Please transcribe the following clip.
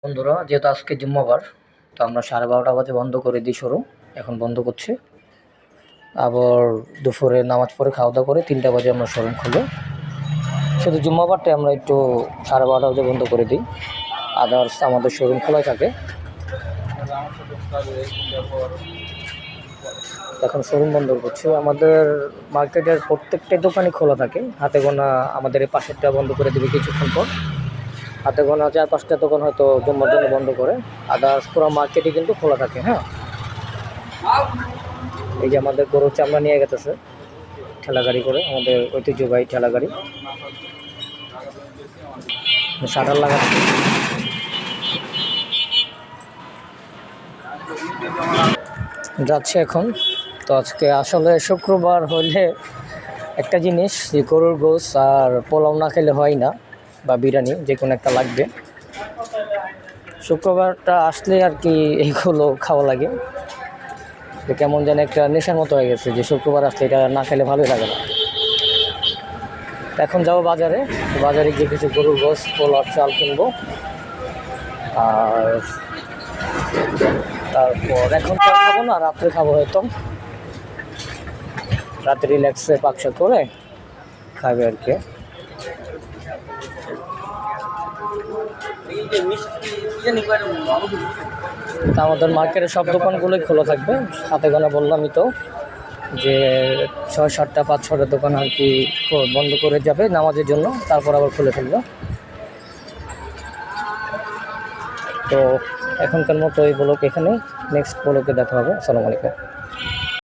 বন্ধুরা, যেহেতু আজকে জুম্মাবার, তো আমরা 12:30 বাজে বন্ধ করে দিই শোরুম। এখন বন্ধ করছি, আবার দুপুরে নামাজ পড়ে খাওয়া দাওয়া করে 3টা বাজে আমরা শোরুম খুলব। শুধু জুম্মাবারটাই আমরা একটু 12:30 বাজে বন্ধ করে দিই, আদার্স আমাদের শোরুম খোলাই থাকে। এখন শোরুম বন্ধ করছি। আমাদের মার্কেটের প্রত্যেকটা দোকানই খোলা থাকে, হাতে গোনা আমাদের এই পাশেরটা বন্ধ করে দেবে কিছুক্ষণ পর। হাতে গোনা 4-5টা দোকান হয়তো জুম্মার জন্য বন্ধ করে, আদার্স পুরো মার্কেটই কিন্তু খোলা থাকে। হ্যাঁ, এই যে আমাদের গরুর চামড়া নিয়ে গেতেছে ঠেলা গাড়ি করে, আমাদের ঐতিহ্যবাহী ঠেলা গাড়ি, শাটার লাগাচ্ছে। যাচ্ছে এখন। তো আজকে আসলে শুক্রবার হলে একটা জিনিস, যে গরুর গোস আর পোলাও না খেলে হয় না, বা বিরিয়ানি যে কোনো একটা লাগবে। শুক্রবারটা আসলে আর কি এইগুলো খাওয়া লাগে, যে কেমন যেন একটা নেশার মতো হয়ে গেছে, যে শুক্রবার আসলে এটা না খেলে ভালোই লাগে না। এখন যাবো বাজারে, বাজারে গিয়ে কিছু গরুর গোস, পোলাও, চাল কিনবো। আর তারপর এখন চাল খাবো না, রাত্রে খাবো হয়তো। রাতে রিল্যাক্সে পাকশাক করে খাবে আর কি। আমাদের মার্কেটের সব দোকানগুলোই খোলা থাকবে। হাতে গোনা বললামই তো, যে 6-7টা 5-6টা দোকান আর কি বন্ধ করে যাবে নামাজের জন্য, তারপর আবার খুলে ফেলবে। তো এখনকার মতো এই ব্লগ এখানেই, নেক্সট ব্লগে দেখা হবে। আসসালামু আলাইকুম।